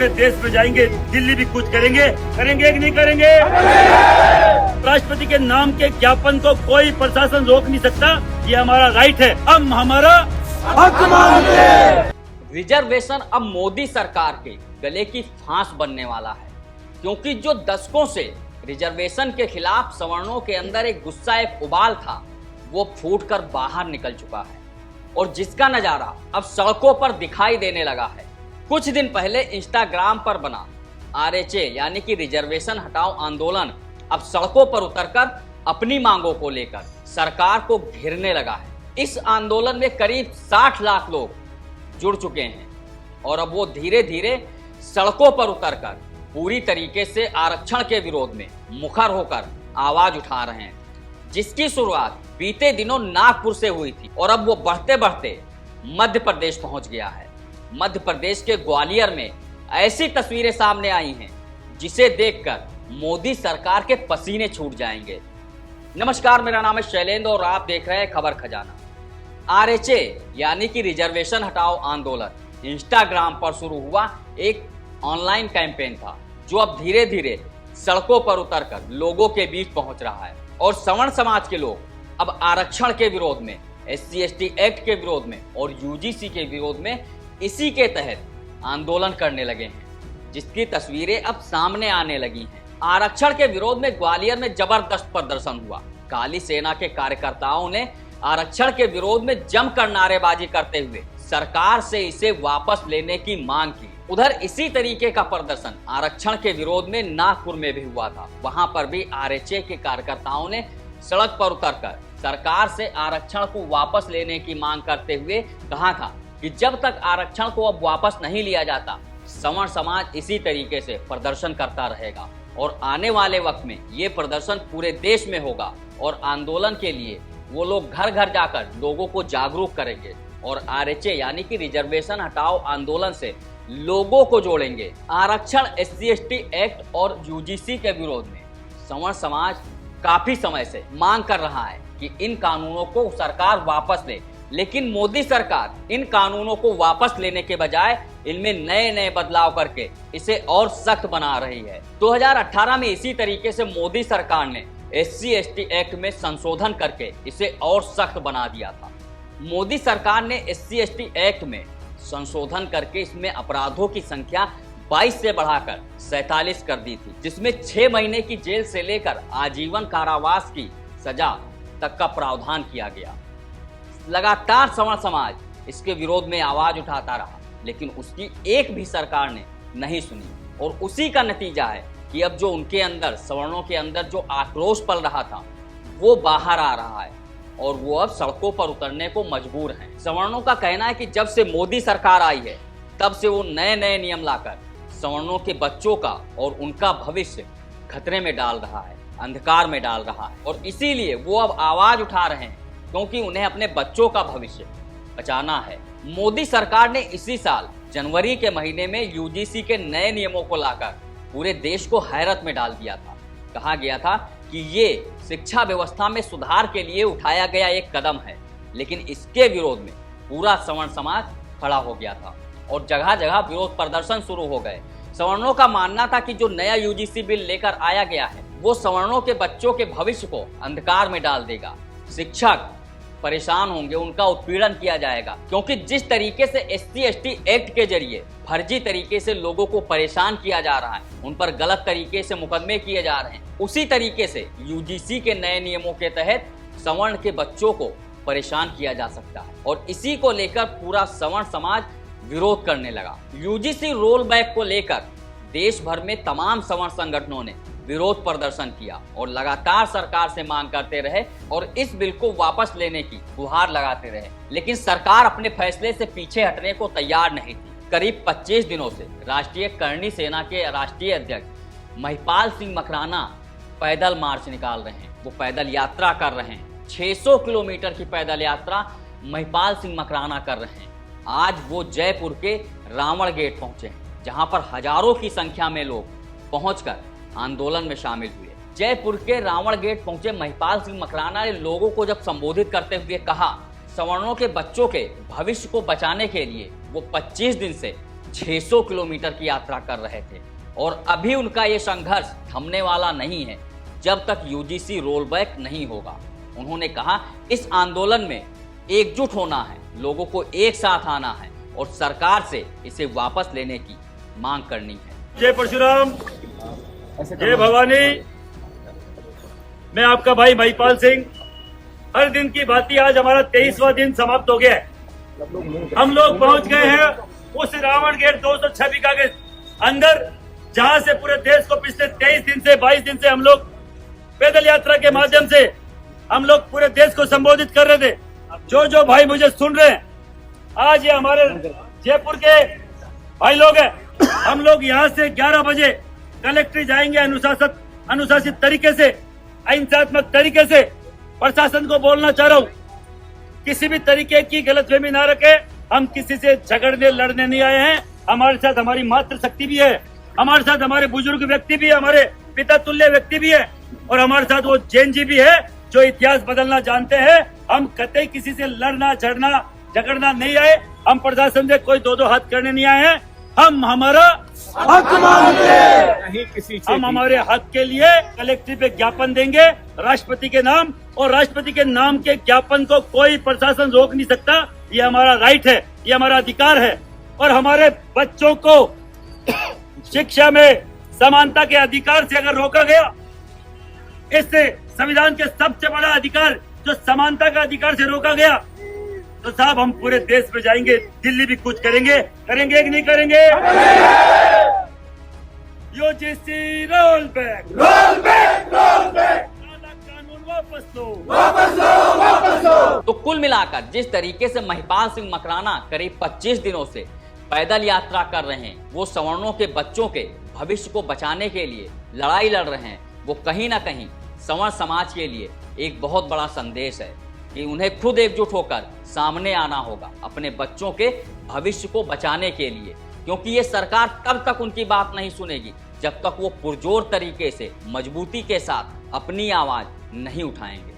पूरे देश में जाएंगे, दिल्ली भी कुछ करेंगे। करेंगे कि नहीं करेंगे? राष्ट्रपति के नाम के ज्ञापन को कोई प्रशासन रोक नहीं सकता। ये हमारा राइट है, हम हमारा हक मांगते हैं। रिजर्वेशन अब मोदी सरकार के गले की फांस बनने वाला है, क्योंकि जो दशकों से रिजर्वेशन के खिलाफ सवर्णों के अंदर एक गुस्सा, एक उबाल था, वो फूटकर बाहर निकल चुका है और जिसका नजारा अब सड़कों पर दिखाई देने लगा है। कुछ दिन पहले इंस्टाग्राम पर बना आरएचए यानी कि रिजर्वेशन हटाओ आंदोलन अब सड़कों पर उतरकर अपनी मांगों को लेकर सरकार को घेरने लगा है। इस आंदोलन में करीब 60 लाख लोग जुड़ चुके हैं और अब वो धीरे धीरे सड़कों पर उतरकर पूरी तरीके से आरक्षण के विरोध में मुखर होकर आवाज उठा रहे हैं, जिसकी शुरुआत बीते दिनों नागपुर से हुई थी और अब वो बढ़ते बढ़ते मध्य प्रदेश पहुंच गया है। मध्य प्रदेश के ग्वालियर में ऐसी तस्वीरें सामने आई हैं जिसे देखकर मोदी सरकार के पसीने छूट जाएंगे। नमस्कार, मेरा नाम है शैलेंद्र और आप देख रहे हैं खबर खजाना। आरएचए यानी कि रिजर्वेशन हटाओ आंदोलन इंस्टाग्राम पर शुरू हुआ एक ऑनलाइन कैंपेन था, जो अब धीरे धीरे सड़कों पर उतरकर लोगों के बीच पहुंच रहा है और सवर्ण समाज के लोग अब आरक्षण के विरोध में, SC/ST एक्ट के विरोध में और UGC के विरोध में इसी के तहत आंदोलन करने लगे हैं, जिसकी तस्वीरें अब सामने आने लगी हैं। आरक्षण के विरोध में ग्वालियर में जबरदस्त प्रदर्शन हुआ। काली सेना के कार्यकर्ताओं ने आरक्षण के विरोध में जमकर नारेबाजी करते हुए सरकार से इसे वापस लेने की मांग की। उधर इसी तरीके का प्रदर्शन आरक्षण के विरोध में नागपुर में भी हुआ था। वहां पर भी आरएचए के कार्यकर्ताओं ने सड़क पर उतरकर सरकार से आरक्षण को वापस लेने की मांग करते हुए कहा था कि जब तक आरक्षण को अब वापस नहीं लिया जाता, सवर्ण समाज इसी तरीके से प्रदर्शन करता रहेगा और आने वाले वक्त में ये प्रदर्शन पूरे देश में होगा और आंदोलन के लिए वो लोग घर घर जाकर लोगों को जागरूक करेंगे और आरएचए यानी कि रिजर्वेशन हटाओ आंदोलन से लोगों को जोड़ेंगे। आरक्षण, SC/ST एक्ट और UGC के विरोध में सवर्ण समाज काफी समय से मांग कर रहा है कि इन कानूनों को सरकार वापस ले, लेकिन मोदी सरकार इन कानूनों को वापस लेने के बजाय इनमें नए नए बदलाव करके इसे और सख्त बना रही है। 2018 में इसी तरीके से मोदी सरकार ने SC/ST एक्ट में संशोधन करके इसे और सख्त बना दिया था। मोदी सरकार ने SC/ST एक्ट में संशोधन करके इसमें अपराधों की संख्या 22 से बढ़ाकर 47 कर दी थी, जिसमें 6 महीने की जेल से लेकर आजीवन कारावास की सजा तक का प्रावधान किया गया। लगातार सवर्ण समाज इसके विरोध में आवाज उठाता रहा, लेकिन उसकी एक भी सरकार ने नहीं सुनी और उसी का नतीजा है कि अब जो उनके अंदर, सवर्णों के अंदर जो आक्रोश पल रहा था, वो बाहर आ रहा है और वो अब सड़कों पर उतरने को मजबूर हैं। सवर्णों का कहना है कि जब से मोदी सरकार आई है, तब से वो नए नए नियम लाकर सवर्णों के बच्चों का और उनका भविष्य खतरे में डाल रहा है, अंधकार में डाल रहा है और इसीलिए वो अब आवाज उठा रहे हैं, क्योंकि उन्हें अपने बच्चों का भविष्य बचाना है। मोदी सरकार ने इसी साल जनवरी के महीने में UGC के नए नियमों को लाकर पूरे देश को हैरत में डाल दिया था। कहा गया था कि ये शिक्षा व्यवस्था में सुधार के लिए उठाया गया एक कदम है, लेकिन इसके विरोध में पूरा सवर्ण समाज खड़ा हो गया था और जगह जगह विरोध प्रदर्शन शुरू हो गए। सवर्णों का मानना था कि जो नया UGC बिल लेकर आया गया है, वो सवर्णों के बच्चों के भविष्य को अंधकार में डाल देगा। शिक्षक परेशान होंगे, उनका उत्पीड़न किया जाएगा, क्योंकि जिस तरीके से SC/ST एक्ट के जरिए फर्जी तरीके से लोगों को परेशान किया जा रहा है, उन पर गलत तरीके से मुकदमे किए जा रहे हैं, उसी तरीके से UGC के नए नियमों के तहत सवर्ण के बच्चों को परेशान किया जा सकता है और इसी को लेकर पूरा सवर्ण समाज विरोध करने लगा। UGC रोल बैक को लेकर देश भर में तमाम सवर्ण संगठनों ने विरोध प्रदर्शन किया और लगातार सरकार से मांग करते रहे और इस बिल को वापस लेने की गुहार लगाते रहे, लेकिन सरकार अपने फैसले से पीछे हटने को तैयार नहीं थी। करीब 25 दिनों से राष्ट्रीय करणी सेना के राष्ट्रीय अध्यक्ष महिपाल सिंह मकराना पैदल मार्च निकाल रहे हैं, वो पैदल यात्रा कर रहे हैं। 600 किलोमीटर की पैदल यात्रा महिपाल सिंह मकराना कर रहे हैं। आज वो जयपुर के रावण गेट पहुंचे हैं, जहां पर हजारों की संख्या में लोग पहुंचकर आंदोलन में शामिल हुए। जयपुर के रावण गेट पहुंचे महिपाल सिंह मकराना ने लोगों को जब संबोधित करते हुए कहा, सवर्णों के बच्चों के भविष्य को बचाने के लिए वो 25 दिन से 600 किलोमीटर की यात्रा कर रहे थे और अभी उनका ये संघर्ष थमने वाला नहीं है जब तक यूजीसी रोल बैक नहीं होगा। उन्होंने कहा, इस आंदोलन में एकजुट होना है, लोगों को एक साथ आना है और सरकार से इसे वापस लेने की मांग करनी है। जय परशुराम, जय भवानी। मैं आपका भाई महिपाल सिंह। हर दिन की भांति आज हमारा 23वां दिन समाप्त हो गया है। हम लोग पहुंच गए हैं उस रावण गेट 206 बीघा के अंदर, जहां से पूरे देश को पिछले 23 दिन से 22 दिन से हम लोग पैदल यात्रा के माध्यम से हम लोग पूरे देश को संबोधित कर रहे थे। जो भाई मुझे सुन रहे हैं, आज ये हमारे जयपुर के भाई लोग हैं। हम लोग यहाँ से 11 बजे कलेक्ट्रेट जाएंगे। अनुशासित तरीके से, अहिंसात्मक तरीके से प्रशासन को बोलना चाह रहा हूँ, किसी भी तरीके की गलतफहमी ना रखे। हम किसी से झगड़ने लड़ने नहीं आए हैं। हमारे साथ हमारी मातृशक्ति भी है, हमारे साथ हमारे बुजुर्ग व्यक्ति भी है, हमारे पिता तुल्य व्यक्ति भी है और हमारे साथ वो जैन जी भी है जो इतिहास बदलना जानते हैं। हम कतई किसी से लड़ना झगड़ना नहीं आए। हम प्रशासन से कोई दो हाथ करने नहीं आए हैं। हम हमारा हक मांगते हैं। हम हमारे हक के लिए कलेक्ट्रेट पे ज्ञापन देंगे राष्ट्रपति के नाम, और राष्ट्रपति के नाम के ज्ञापन को कोई प्रशासन रोक नहीं सकता। ये हमारा राइट है, ये हमारा अधिकार है। और हमारे बच्चों को शिक्षा में समानता के अधिकार से अगर रोका गया, इससे संविधान के सबसे बड़ा अधिकार जो समानता का अधिकार से रोका गया, तो साहब हम पूरे देश में जाएंगे, दिल्ली भी कुछ करेंगे कि नहीं करेंगे? यूजीसी रोल बैक, कानून वापस लो। तो कुल मिलाकर जिस तरीके से महिपाल सिंह मकराना करीब 25 दिनों से पैदल यात्रा कर रहे हैं, वो सवर्णों के बच्चों के भविष्य को बचाने के लिए लड़ाई लड़ रहे हैं, वो कहीं ना कहीं सवर्ण समाज के लिए एक बहुत बड़ा संदेश है कि उन्हें खुद एकजुट होकर सामने आना होगा अपने बच्चों के भविष्य को बचाने के लिए, क्योंकि ये सरकार तब तक उनकी बात नहीं सुनेगी जब तक वो पुरजोर तरीके से मजबूती के साथ अपनी आवाज नहीं उठाएंगे।